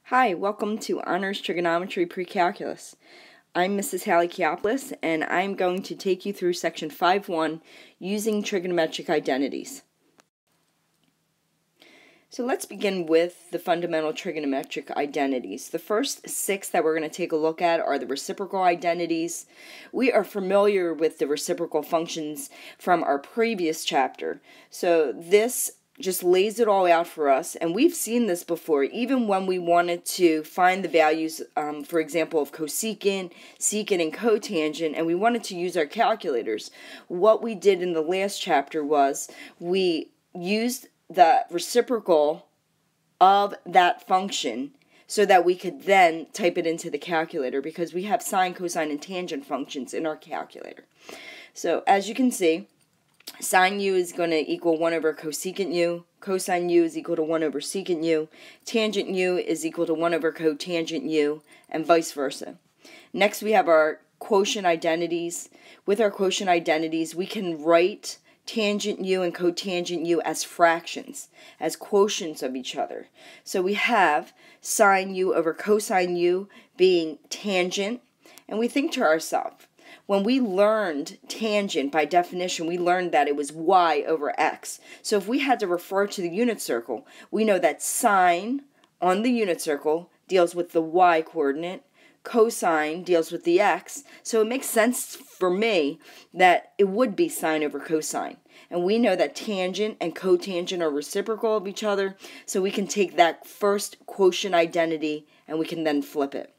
Hi, welcome to Honors Trigonometry Pre-Calculus. I'm Mrs. Hallie Kiopoulos, and I'm going to take you through Section 5.1, Using Trigonometric Identities. So let's begin with the fundamental trigonometric identities. The first 6 that we're going to take a look at are the reciprocal identities. We are familiar with the reciprocal functions from our previous chapter. So this just lays it all out for us, and we've seen this before, even when we wanted to find the values, for example, of cosecant, secant, and cotangent, and we wanted to use our calculators. What we did in the last chapter was we used the reciprocal of that function so that we could then type it into the calculator, because we have sine, cosine, and tangent functions in our calculator. So as you can see, sine u is going to equal 1 over cosecant u, cosine u is equal to 1 over secant u, tangent u is equal to 1 over cotangent u, and vice versa. Next we have our quotient identities. With our quotient identities, we can write tangent u and cotangent u as fractions, as quotients of each other. So we have sine u over cosine u being tangent, and we think to ourselves, when we learned tangent, by definition, we learned that it was y over x. So if we had to refer to the unit circle, we know that sine on the unit circle deals with the y coordinate, cosine deals with the x, so it makes sense for me that it would be sine over cosine. And we know that tangent and cotangent are reciprocal of each other, so we can take that first quotient identity and we can then flip it.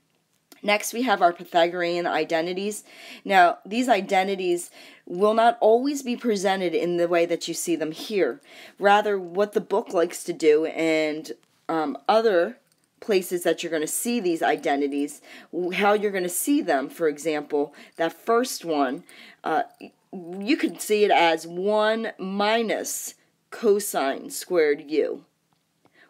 Next, we have our Pythagorean identities. Now, these identities will not always be presented in the way that you see them here. Rather, what the book likes to do, and other places that you're going to see these identities, how you're going to see them, for example, that first one, you could see it as 1 minus cosine squared u.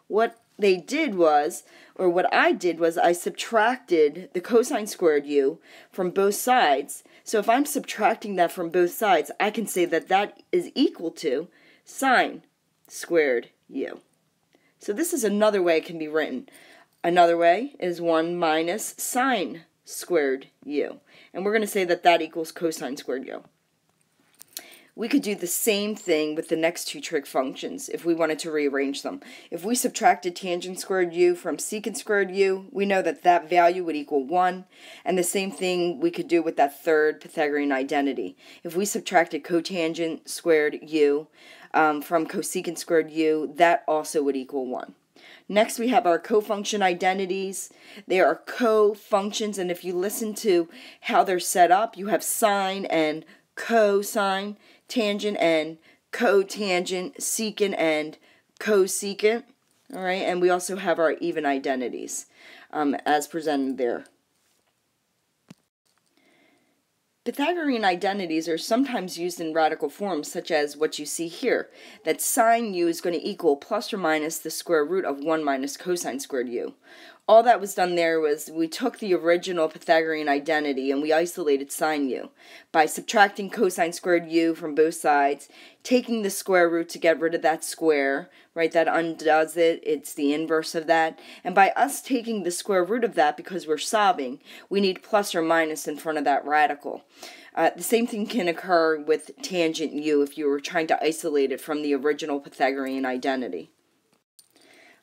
What they did was, or what I did was, I subtracted the cosine squared u from both sides. So if I'm subtracting that from both sides, I can say that that is equal to sine squared u. So this is another way it can be written. Another way is 1 minus sine squared u. And we're going to say that that equals cosine squared u. We could do the same thing with the next two trig functions if we wanted to rearrange them. If we subtracted tangent squared u from secant squared u, we know that that value would equal 1. And the same thing we could do with that third Pythagorean identity. If we subtracted cotangent squared u from cosecant squared u, that also would equal 1. Next, we have our cofunction identities. They are co-functions, and if you listen to how they're set up, you have sine and cosine, tangent and cotangent, secant and cosecant. All right, and we also have our even identities as presented there. Pythagorean identities are sometimes used in radical forms, such as what you see here, that sine u is going to equal plus or minus the square root of 1 minus cosine squared u. All that was done there was we took the original Pythagorean identity and we isolated sine u by subtracting cosine squared u from both sides, taking the square root to get rid of that square, right, that undoes it, it's the inverse of that, and by us taking the square root of that because we're solving, we need plus or minus in front of that radical. The same thing can occur with tangent u if you were trying to isolate it from the original Pythagorean identity.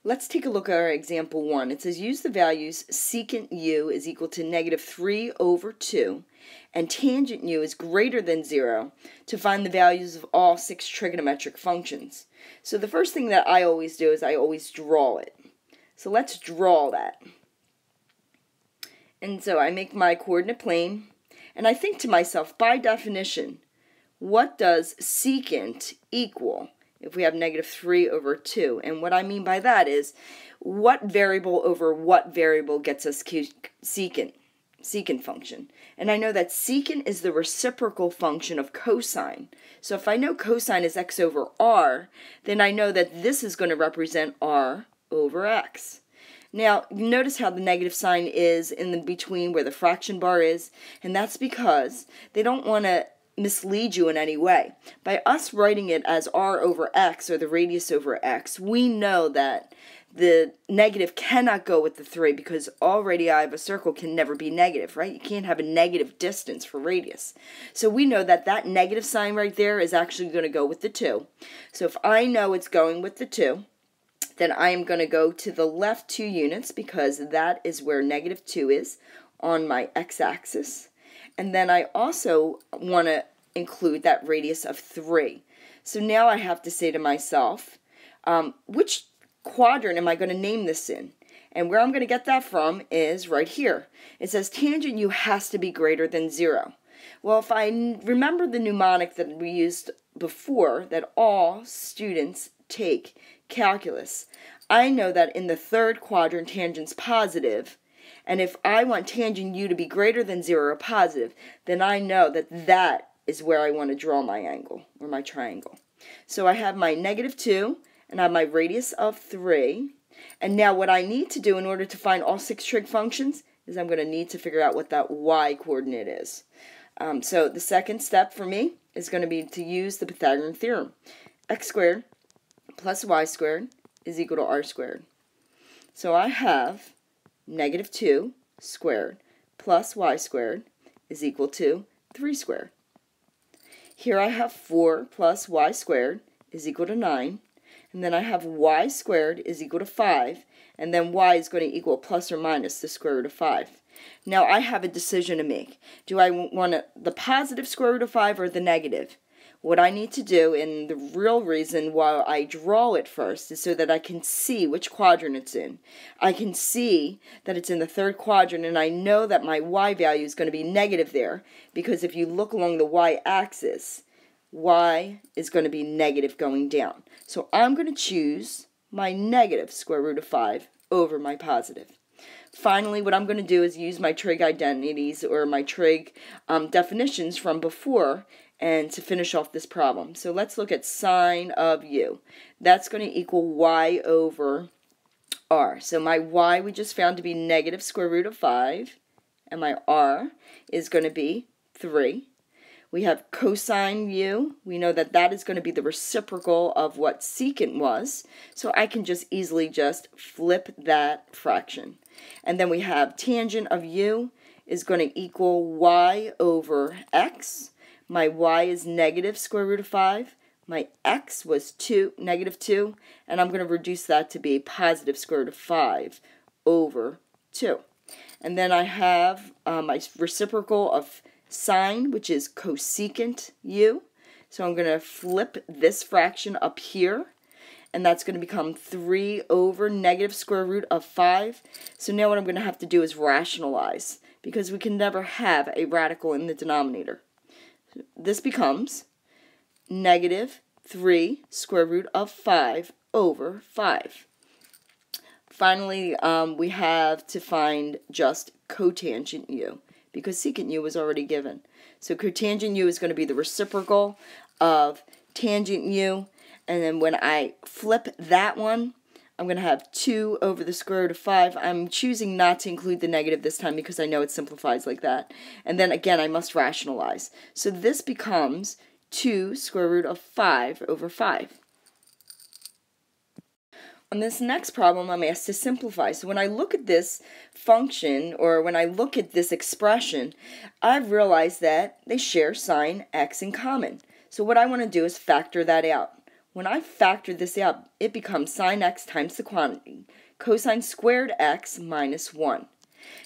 Let's take a look at our example 1. It says use the values secant u is equal to negative 3 over 2 and tangent u is greater than 0 to find the values of all 6 trigonometric functions. So the first thing that I always do is I always draw it. So let's draw that. And so I make my coordinate plane, and I think to myself, by definition, what does secant equal if we have negative 3 over 2? And what I mean by that is, what variable over what variable gets us secant function? And I know that secant is the reciprocal function of cosine. So if I know cosine is x over r, then I know that this is going to represent r over x. Now, notice how the negative sign is in the between where the fraction bar is, and that's because they don't want to mislead you in any way. By us writing it as r over x, or the radius over x, we know that the negative cannot go with the 3 because all radii of a circle can never be negative, right? You can't have a negative distance for radius. So we know that that negative sign right there is actually going to go with the 2. So if I know it's going with the 2, then I am going to go to the left 2 units because that is where negative 2 is on my x-axis. And then I also want to include that radius of 3. So now I have to say to myself, which quadrant am I going to name this in? And where I'm going to get that from is right here. It says tangent u has to be greater than 0. Well, if I remember the mnemonic that we used before, that all students take calculus, I know that in the third quadrant tangent's positive, and if I want tangent u to be greater than 0 or positive, then I know that that is where I want to draw my angle, or my triangle. So I have my negative 2, and I have my radius of 3. And now what I need to do in order to find all 6 trig functions is I'm going to need to figure out what that y coordinate is. So the second step for me is going to be to use the Pythagorean theorem. X squared plus y squared is equal to r squared. So I have negative 2 squared plus y squared is equal to 3 squared. Here I have 4 plus y squared is equal to 9. And then I have y squared is equal to 5, and then y is going to equal plus or minus the square root of 5. Now I have a decision to make. Do I want the positive square root of 5 or the negative? What I need to do, and the real reason why I draw it first, is so that I can see which quadrant it's in. I can see that it's in the third quadrant, and I know that my y value is going to be negative there, because if you look along the y-axis, y is going to be negative going down. So I'm going to choose my negative square root of 5 over my positive. Finally, what I'm going to do is use my trig identities, or my trig definitions from before, and to finish off this problem. So let's look at sine of u. That's going to equal y over r. So my y we just found to be negative square root of 5, and my r is going to be 3. We have cosine u. We know that that is going to be the reciprocal of what secant was, so I can just easily just flip that fraction. And then we have tangent of u is going to equal y over x. My y is negative square root of 5. My x was negative 2, and I'm going to reduce that to be positive square root of 5 over 2. And then I have my reciprocal of sine, which is cosecant u. So I'm going to flip this fraction up here, and that's going to become 3 over negative square root of 5. So now what I'm going to have to do is rationalize, because we can never have a radical in the denominator. This becomes negative 3 square root of 5 over 5. Finally, we have to find just cotangent u, because secant u was already given. So cotangent u is going to be the reciprocal of tangent u, and then when I flip that one, I'm going to have 2 over the square root of 5. I'm choosing not to include the negative this time because I know it simplifies like that. And then again, I must rationalize. So this becomes 2 square root of 5 over 5. On this next problem, I'm asked to simplify. So when I look at this function, or when I look at this expression, I've realized that they share sine x in common. So what I want to do is factor that out. When I factor this out, it becomes sine x times the quantity, cosine squared x minus 1.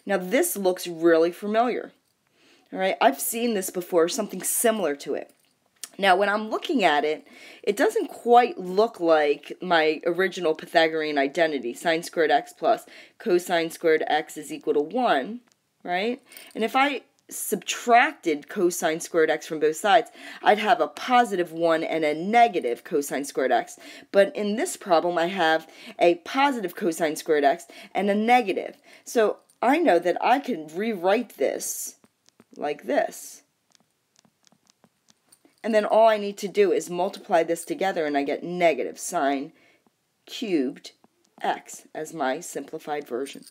Now this looks really familiar. All right, I've seen this before, something similar to it. Now when I'm looking at it, it doesn't quite look like my original Pythagorean identity, sine squared x plus cosine squared x is equal to 1, right? And if I subtracted cosine squared x from both sides, I'd have a positive 1 and a negative cosine squared x. But in this problem, I have a positive cosine squared x and a negative. So I know that I can rewrite this like this. And then all I need to do is multiply this together, and I get negative sine cubed x as my simplified version.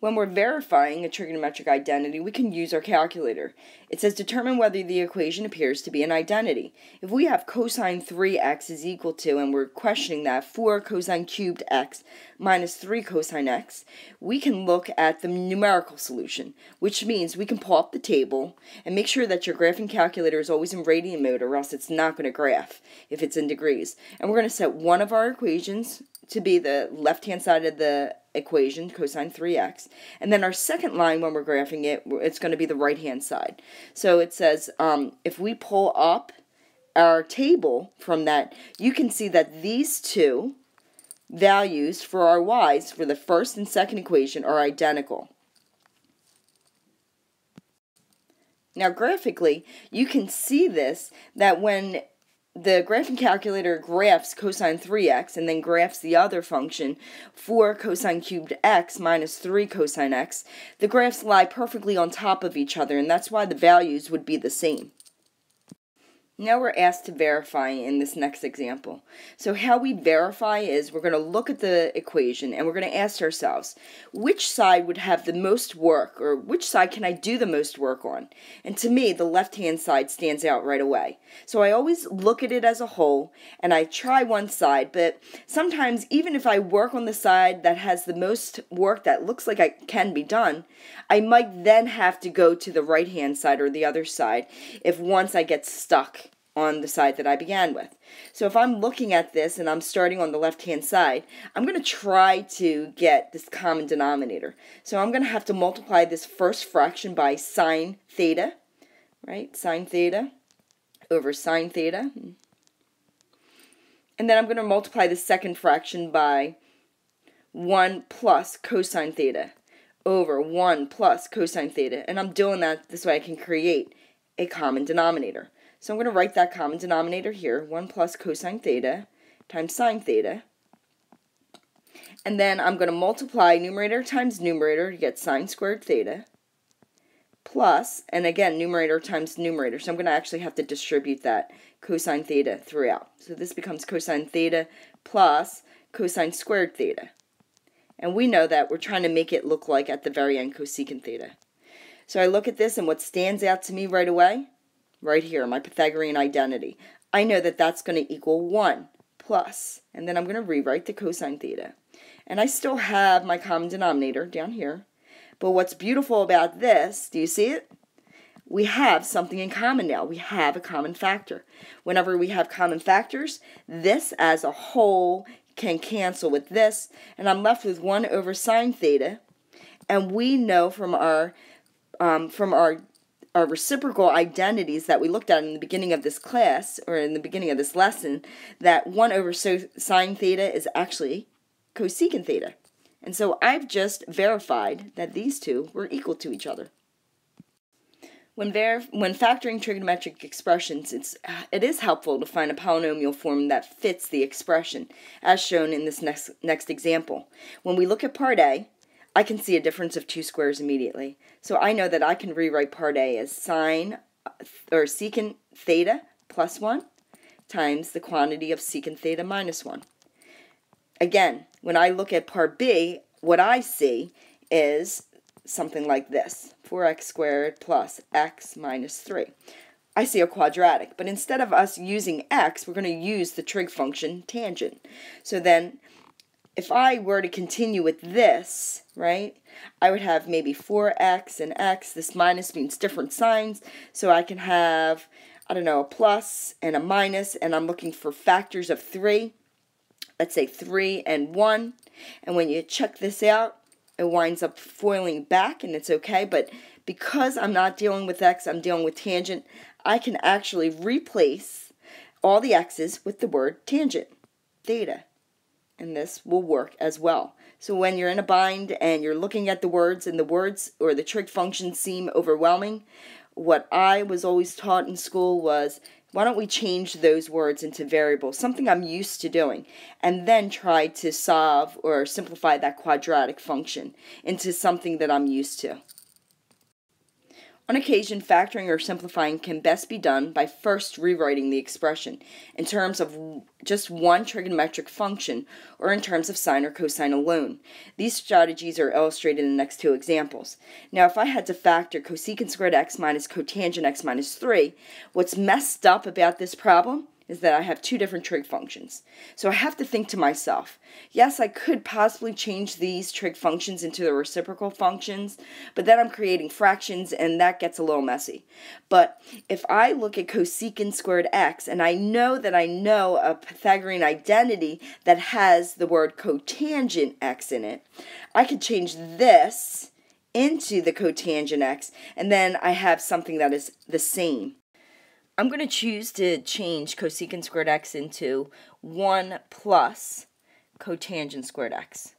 When we're verifying a trigonometric identity, we can use our calculator. It says determine whether the equation appears to be an identity. If we have cosine 3x is equal to, and we're questioning that, 4 cosine cubed x minus 3 cosine x, we can look at the numerical solution, which means we can pull up the table and make sure that your graphing calculator is always in radian mode, or else it's not going to graph if it's in degrees. And we're going to set one of our equations to be the left-hand side of the equation, cosine 3x, and then our second line, when we're graphing it, it's going to be the right-hand side. So it says if we pull up our table from that, you can see that these two values for our y's for the first and second equation are identical. Now graphically, you can see this, that when the graphing calculator graphs cosine 3x and then graphs the other function, 4 cosine cubed x minus 3 cosine x, the graphs lie perfectly on top of each other, and that's why the values would be the same. Now we're asked to verify in this next example. So how we verify is we're going to look at the equation and we're going to ask ourselves, which side would have the most work, or which side can I do the most work on? And to me, the left-hand side stands out right away. So I always look at it as a whole and I try one side, but sometimes even if I work on the side that has the most work that looks like it can be done, I might then have to go to the right-hand side or the other side if once I get stuck on the side that I began with. So if I'm looking at this and I'm starting on the left-hand side, I'm going to try to get this common denominator. So I'm going to have to multiply this first fraction by sine theta, right? Sine theta over sine theta. And then I'm going to multiply the second fraction by 1 plus cosine theta over 1 plus cosine theta. And I'm doing that this way I can create a common denominator. So I'm going to write that common denominator here, 1 plus cosine theta times sine theta. And then I'm going to multiply numerator times numerator to get sine squared theta, plus, and again, numerator times numerator. So I'm going to actually have to distribute that cosine theta throughout. So this becomes cosine theta plus cosine squared theta. And we know that we're trying to make it look like at the very end cosecant theta. So I look at this, and what stands out to me right away, right here, my Pythagorean identity, I know that that's going to equal 1 plus, and then I'm going to rewrite the cosine theta. And I still have my common denominator down here. But what's beautiful about this, do you see it? We have something in common now. We have a common factor. Whenever we have common factors, this as a whole can cancel with this, and I'm left with 1 over sine theta. And we know from our reciprocal identities that we looked at in the beginning of this class, or in the beginning of this lesson, that 1 over sine theta is actually cosecant theta. And so I've just verified that these two were equal to each other. When factoring trigonometric expressions, it is helpful to find a polynomial form that fits the expression, as shown in this next example. When we look at part A, I can see a difference of 2 squares immediately. So I know that I can rewrite part A as secant theta plus 1 times the quantity of secant theta minus 1. Again, when I look at part B, what I see is something like this, 4x squared plus x minus 3. I see a quadratic, but instead of us using x, we're going to use the trig function tangent. So then, if I were to continue with this, right, I would have maybe 4x and x. This minus means different signs, so I can have, I don't know, a plus and a minus, and I'm looking for factors of 3. Let's say 3 and 1, and when you check this out, it winds up foiling back, and it's okay, but because I'm not dealing with x, I'm dealing with tangent, I can actually replace all the x's with the word tangent, theta, and this will work as well. So when you're in a bind and you're looking at the words, and the words or the trig functions seem overwhelming, what I was always taught in school was, why don't we change those words into variables, something I'm used to doing, and then try to solve or simplify that quadratic function into something that I'm used to. On occasion, factoring or simplifying can best be done by first rewriting the expression in terms of just one trigonometric function or in terms of sine or cosine alone. These strategies are illustrated in the next two examples. Now, if I had to factor cosecant squared x minus cotangent x minus 3, what's messed up about this problem is that I have two different trig functions. So I have to think to myself, yes, I could possibly change these trig functions into the reciprocal functions, but then I'm creating fractions and that gets a little messy. But if I look at cosecant squared x and I know that I know a Pythagorean identity that has the word cotangent x in it, I could change this into the cotangent x and then I have something that is the same. I'm going to choose to change cosecant squared x into 1 plus cotangent squared x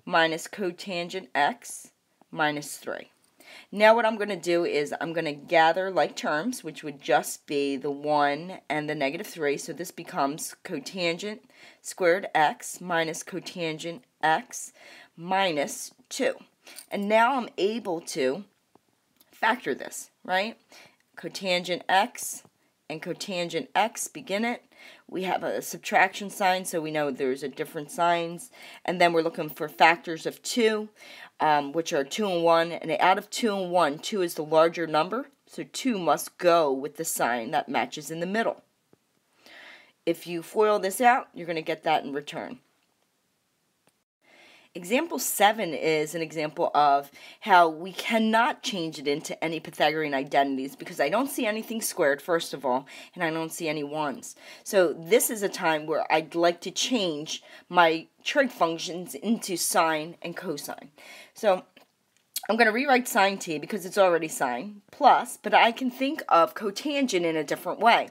minus cotangent x minus 3. Now what I'm going to do is I'm going to gather like terms, which would just be the 1 and the negative 3. So this becomes cotangent squared x minus cotangent x minus 2. And now I'm able to factor this, right? Cotangent x and cotangent x begin it. We have a subtraction sign, so we know there's a different signs. And then we're looking for factors of 2, which are 2 and 1. And out of 2 and 1, 2 is the larger number, so 2 must go with the sign that matches in the middle. If you FOIL this out, you're going to get that in return. Example 7 is an example of how we cannot change it into any Pythagorean identities because I don't see anything squared, first of all, and I don't see any ones. So this is a time where I'd like to change my trig functions into sine and cosine. So I'm going to rewrite sine t because it's already sine, plus, but I can think of cotangent in a different way.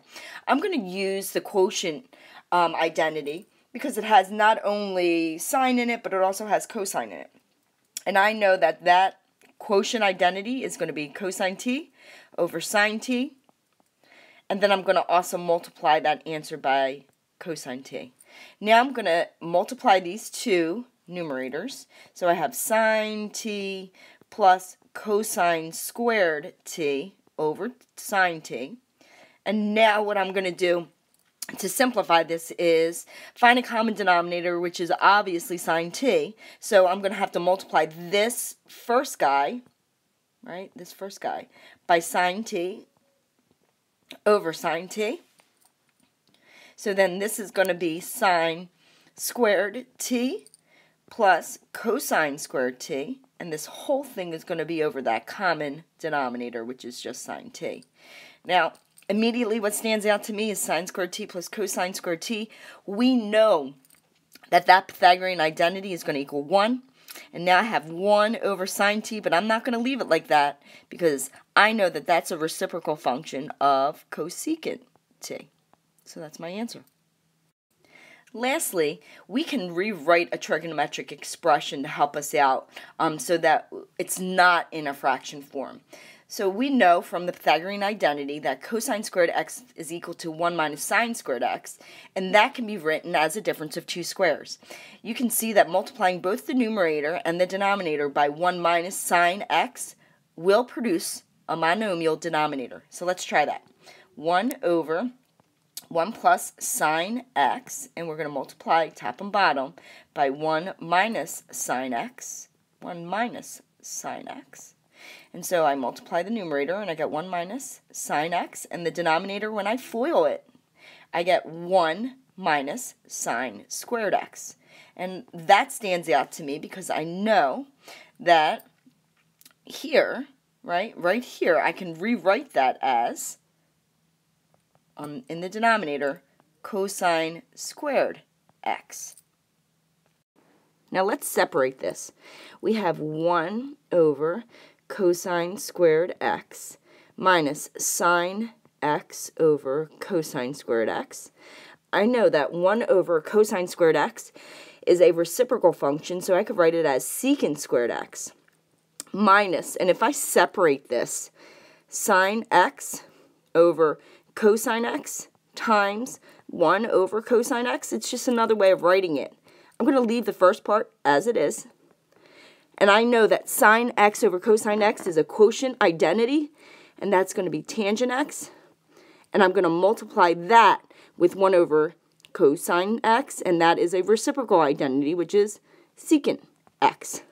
I'm going to use the quotient identity, because it has not only sine in it, but it also has cosine in it. And I know that that quotient identity is going to be cosine t over sine t. And then I'm going to also multiply that answer by cosine t. Now I'm going to multiply these two numerators. So I have sine t plus cosine squared t over sine t. And now what I'm going to do to simplify this is find a common denominator, which is obviously sine t. So I'm going to have to multiply this first guy, right, this first guy, by sine t over sine t. So then this is going to be sine squared t plus cosine squared t. And this whole thing is going to be over that common denominator, which is just sine t. Now, immediately what stands out to me is sine squared t plus cosine squared t. We know that that Pythagorean identity is going to equal 1. And now I have 1 over sine t, but I'm not going to leave it like that because I know that that's a reciprocal function of cosecant t. So that's my answer. Lastly, we can rewrite a trigonometric expression to help us out so that it's not in a fraction form. So we know from the Pythagorean identity that cosine squared x is equal to 1 minus sine squared x, and that can be written as a difference of two squares. You can see that multiplying both the numerator and the denominator by 1 minus sine x will produce a monomial denominator. So let's try that. 1 over 1 plus sine x, and we're going to multiply top and bottom by 1 minus sine x, 1 minus sine x. And so I multiply the numerator, and I get 1 minus sine x, and the denominator, when I FOIL it, I get 1 minus sine squared x. And that stands out to me because I know that here, right here, I can rewrite that as, in the denominator, cosine squared x. Now let's separate this. We have 1 over cosine squared x minus sine x over cosine squared x. I know that 1 over cosine squared x is a reciprocal function, so I could write it as secant squared x minus, and if I separate this, sine x over cosine x times 1 over cosine x, it's just another way of writing it. I'm going to leave the first part as it is, And I know that sine x over cosine x is a quotient identity, and that's going to be tangent x. And I'm going to multiply that with 1 over cosine x, and that is a reciprocal identity, which is secant x.